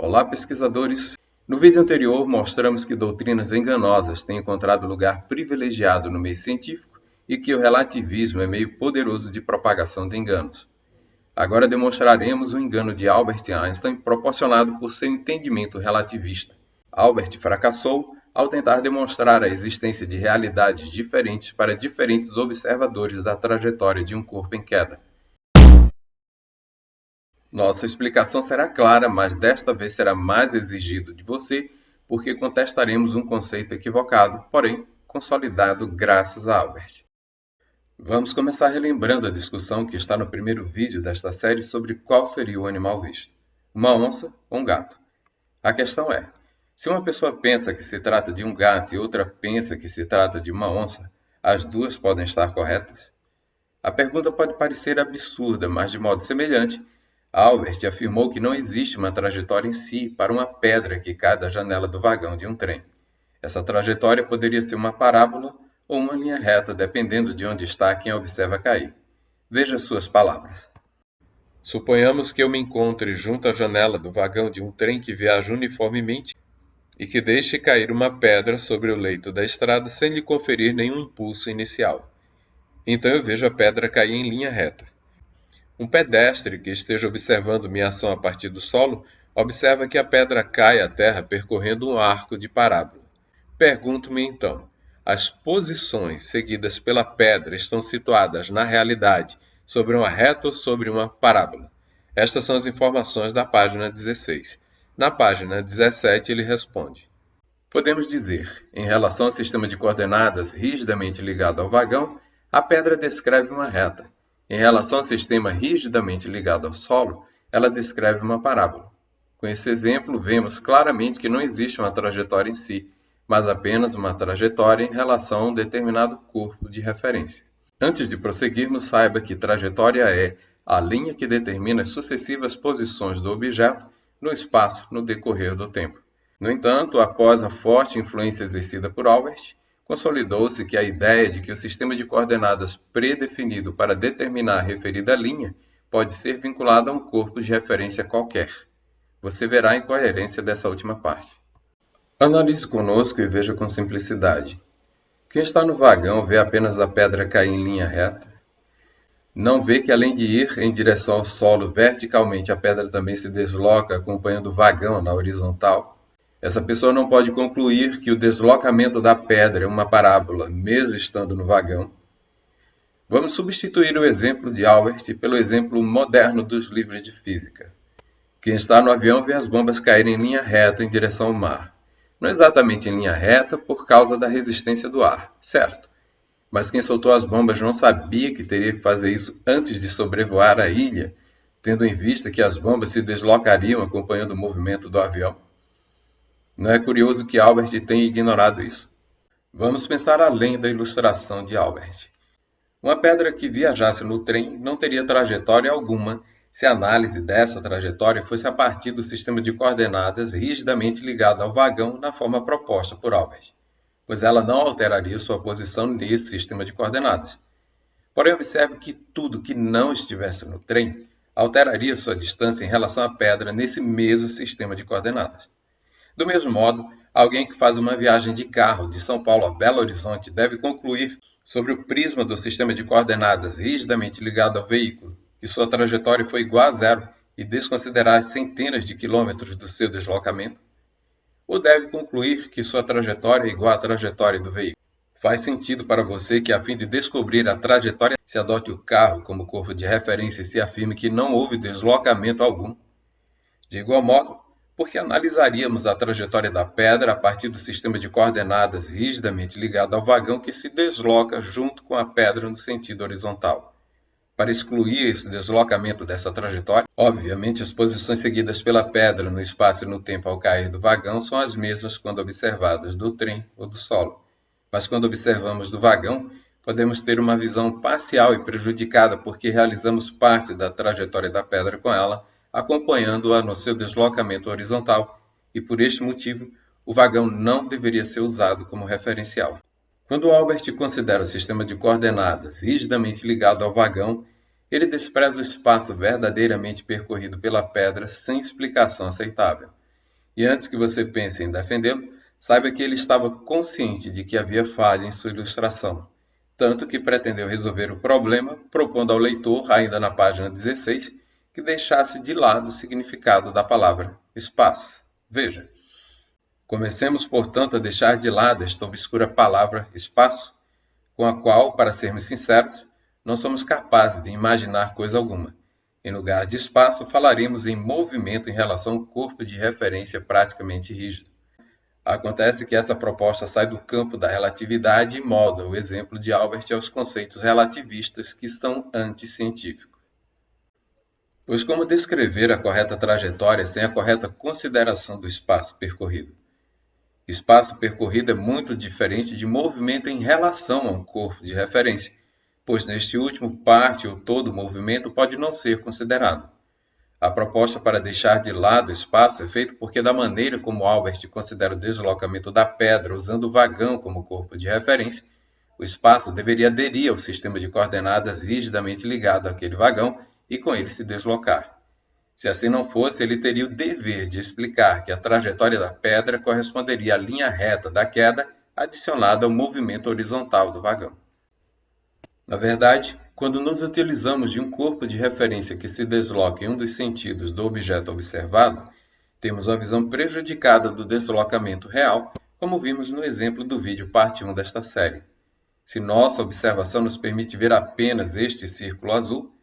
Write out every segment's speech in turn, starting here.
Olá, pesquisadores! No vídeo anterior, mostramos que doutrinas enganosas têm encontrado lugar privilegiado no meio científico e que o relativismo é meio poderoso de propagação de enganos. Agora demonstraremos o engano de Albert Einstein proporcionado por seu entendimento relativista. Albert fracassou ao tentar demonstrar a existência de realidades diferentes para diferentes observadores da trajetória de um corpo em queda. Nossa explicação será clara, mas desta vez será mais exigido de você, porque contestaremos um conceito equivocado, porém consolidado graças a Albert. Vamos começar relembrando a discussão que está no primeiro vídeo desta série sobre qual seria o animal visto, uma onça ou um gato. A questão é, se uma pessoa pensa que se trata de um gato e outra pensa que se trata de uma onça, as duas podem estar corretas? A pergunta pode parecer absurda, mas de modo semelhante, Albert afirmou que não existe uma trajetória em si para uma pedra que cai da janela do vagão de um trem. Essa trajetória poderia ser uma parábola ou uma linha reta, dependendo de onde está quem a observa cair. Veja suas palavras. Suponhamos que eu me encontre junto à janela do vagão de um trem que viaja uniformemente e que deixe cair uma pedra sobre o leito da estrada sem lhe conferir nenhum impulso inicial. Então eu vejo a pedra cair em linha reta. Um pedestre que esteja observando minha ação a partir do solo, observa que a pedra cai à terra percorrendo um arco de parábola. Pergunto-me então, as posições seguidas pela pedra estão situadas na realidade sobre uma reta ou sobre uma parábola? Estas são as informações da página 16. Na página 17 ele responde. Podemos dizer, em relação ao sistema de coordenadas rigidamente ligado ao vagão, a pedra descreve uma reta. Em relação ao sistema rigidamente ligado ao solo, ela descreve uma parábola. Com esse exemplo, vemos claramente que não existe uma trajetória em si, mas apenas uma trajetória em relação a um determinado corpo de referência. Antes de prosseguirmos, saiba que trajetória é a linha que determina as sucessivas posições do objeto no espaço no decorrer do tempo. No entanto, após a forte influência exercida por Albert, consolidou-se que a ideia de que o sistema de coordenadas predefinido para determinar a referida linha pode ser vinculado a um corpo de referência qualquer. Você verá a incoerência dessa última parte. Analise conosco e veja com simplicidade. Quem está no vagão vê apenas a pedra cair em linha reta? Não vê que além de ir em direção ao solo verticalmente, a pedra também se desloca acompanhando o vagão na horizontal? Essa pessoa não pode concluir que o deslocamento da pedra é uma parábola, mesmo estando no vagão. Vamos substituir o exemplo de Albert pelo exemplo moderno dos livros de física. Quem está no avião vê as bombas caírem em linha reta em direção ao mar. Não exatamente em linha reta por causa da resistência do ar, certo? Mas quem soltou as bombas não sabia que teria que fazer isso antes de sobrevoar a ilha, tendo em vista que as bombas se deslocariam acompanhando o movimento do avião. Não é curioso que Albert tenha ignorado isso? Vamos pensar além da ilustração de Albert. Uma pedra que viajasse no trem não teria trajetória alguma se a análise dessa trajetória fosse a partir do sistema de coordenadas rigidamente ligado ao vagão na forma proposta por Albert, pois ela não alteraria sua posição nesse sistema de coordenadas. Porém, observe que tudo que não estivesse no trem alteraria sua distância em relação à pedra nesse mesmo sistema de coordenadas. Do mesmo modo, alguém que faz uma viagem de carro de São Paulo a Belo Horizonte deve concluir, sobre o prisma do sistema de coordenadas rigidamente ligado ao veículo, que sua trajetória foi igual a zero e desconsiderar centenas de quilômetros do seu deslocamento? Ou deve concluir que sua trajetória é igual à trajetória do veículo? Faz sentido para você que, a fim de descobrir a trajetória, se adote o carro como corpo de referência e se afirme que não houve deslocamento algum? De igual modo, por que analisaríamos a trajetória da pedra a partir do sistema de coordenadas rigidamente ligado ao vagão que se desloca junto com a pedra no sentido horizontal? Para excluir esse deslocamento dessa trajetória, obviamente as posições seguidas pela pedra no espaço e no tempo ao cair do vagão são as mesmas quando observadas do trem ou do solo. Mas quando observamos do vagão, podemos ter uma visão parcial e prejudicada porque realizamos parte da trajetória da pedra com ela, acompanhando-a no seu deslocamento horizontal, e por este motivo, o vagão não deveria ser usado como referencial. Quando Albert considera o sistema de coordenadas rigidamente ligado ao vagão, ele despreza o espaço verdadeiramente percorrido pela pedra sem explicação aceitável. E antes que você pense em defendê-lo, saiba que ele estava consciente de que havia falha em sua ilustração, tanto que pretendeu resolver o problema propondo ao leitor, ainda na página 16, que deixasse de lado o significado da palavra espaço. Veja. Comecemos, portanto, a deixar de lado esta obscura palavra espaço, com a qual, para sermos sinceros, não somos capazes de imaginar coisa alguma. Em lugar de espaço, falaremos em movimento em relação ao corpo de referência praticamente rígido. Acontece que essa proposta sai do campo da relatividade e molda o exemplo de Albert aos conceitos relativistas que são anticientíficos. Pois como descrever a correta trajetória sem a correta consideração do espaço percorrido? Espaço percorrido é muito diferente de movimento em relação a um corpo de referência, pois neste último parte ou todo o movimento pode não ser considerado. A proposta para deixar de lado o espaço é feita porque da maneira como Albert considera o deslocamento da pedra usando o vagão como corpo de referência, o espaço deveria aderir ao sistema de coordenadas rigidamente ligado àquele vagão e com ele se deslocar. Se assim não fosse, ele teria o dever de explicar que a trajetória da pedra corresponderia à linha reta da queda adicionada ao movimento horizontal do vagão. Na verdade, quando nos utilizamos de um corpo de referência que se desloca em um dos sentidos do objeto observado, temos uma visão prejudicada do deslocamento real, como vimos no exemplo do vídeo parte 1 desta série. Se nossa observação nos permite ver apenas este círculo azul,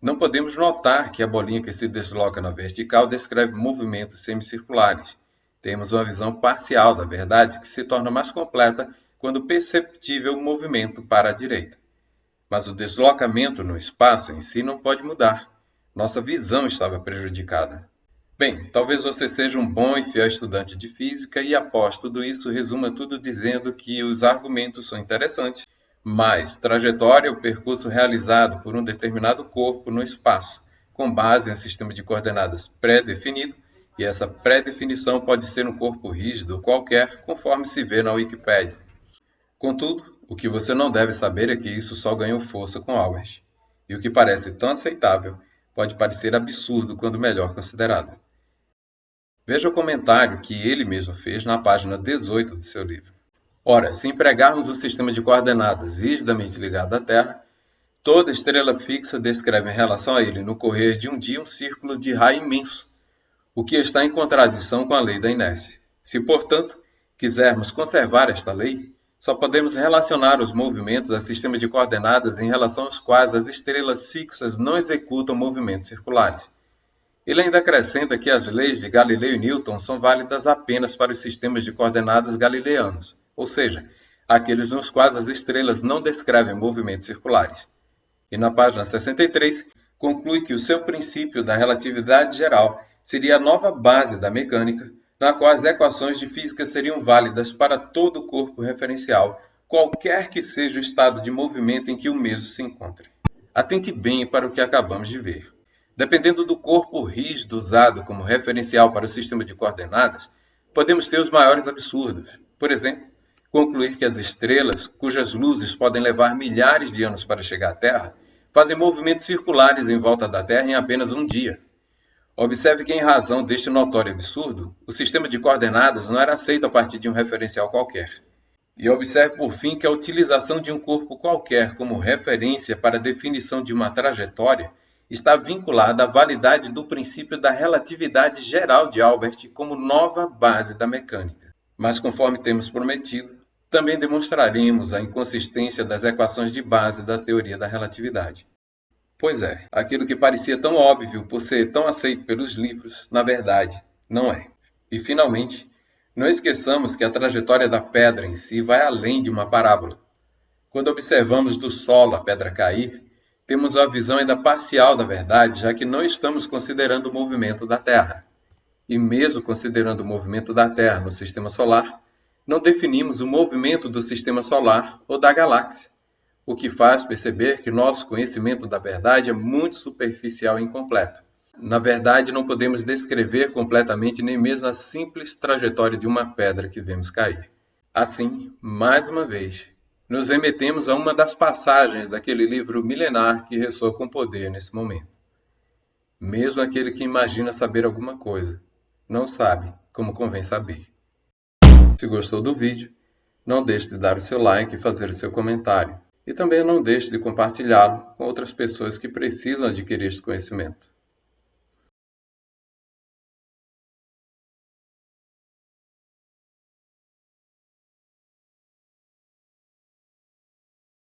não podemos notar que a bolinha que se desloca na vertical descreve movimentos semicirculares. Temos uma visão parcial da verdade que se torna mais completa quando perceptível o movimento para a direita. Mas o deslocamento no espaço em si não pode mudar. Nossa visão estava prejudicada. Bem, talvez você seja um bom e fiel estudante de física e após tudo isso resuma tudo dizendo que os argumentos são interessantes, mas trajetória é o percurso realizado por um determinado corpo no espaço, com base em um sistema de coordenadas pré-definido, e essa pré-definição pode ser um corpo rígido qualquer, conforme se vê na Wikipédia. Contudo, o que você não deve saber é que isso só ganhou força com Albert, e o que parece tão aceitável pode parecer absurdo quando melhor considerado. Veja o comentário que ele mesmo fez na página 18 do seu livro. Ora, se empregarmos o sistema de coordenadas rigidamente ligado à Terra, toda estrela fixa descreve em relação a ele no correr de um dia um círculo de raio imenso, o que está em contradição com a lei da inércia. Se, portanto, quisermos conservar esta lei, só podemos relacionar os movimentos a sistema de coordenadas em relação aos quais as estrelas fixas não executam movimentos circulares. Ele ainda acrescenta que as leis de Galileu e Newton são válidas apenas para os sistemas de coordenadas galileanos, ou seja, aqueles nos quais as estrelas não descrevem movimentos circulares. E na página 63, conclui que o seu princípio da relatividade geral seria a nova base da mecânica, na qual as equações de física seriam válidas para todo o corpo referencial, qualquer que seja o estado de movimento em que o mesmo se encontre. Atente bem para o que acabamos de ver. Dependendo do corpo rígido usado como referencial para o sistema de coordenadas, podemos ter os maiores absurdos. Por exemplo, concluir que as estrelas, cujas luzes podem levar milhares de anos para chegar à Terra, fazem movimentos circulares em volta da Terra em apenas um dia. Observe que, em razão deste notório absurdo, o sistema de coordenadas não era aceito a partir de um referencial qualquer. E observe, por fim, que a utilização de um corpo qualquer como referência para a definição de uma trajetória está vinculada à validade do princípio da relatividade geral de Albert como nova base da mecânica. Mas, conforme temos prometido, também demonstraremos a inconsistência das equações de base da teoria da relatividade. Pois é, aquilo que parecia tão óbvio por ser tão aceito pelos livros, na verdade, não é. E, finalmente, não esqueçamos que a trajetória da pedra em si vai além de uma parábola. Quando observamos do solo a pedra cair, temos uma visão ainda parcial da verdade, já que não estamos considerando o movimento da Terra. E mesmo considerando o movimento da Terra no Sistema Solar, não definimos o movimento do Sistema Solar ou da galáxia, o que faz perceber que nosso conhecimento da verdade é muito superficial e incompleto. Na verdade, não podemos descrever completamente nem mesmo a simples trajetória de uma pedra que vemos cair. Assim, mais uma vez, nos remetemos a uma das passagens daquele livro milenar que ressoa com poder nesse momento. Mesmo aquele que imagina saber alguma coisa, não sabe como convém saber. Se gostou do vídeo, não deixe de dar o seu like e fazer o seu comentário. E também não deixe de compartilhá-lo com outras pessoas que precisam adquirir este conhecimento.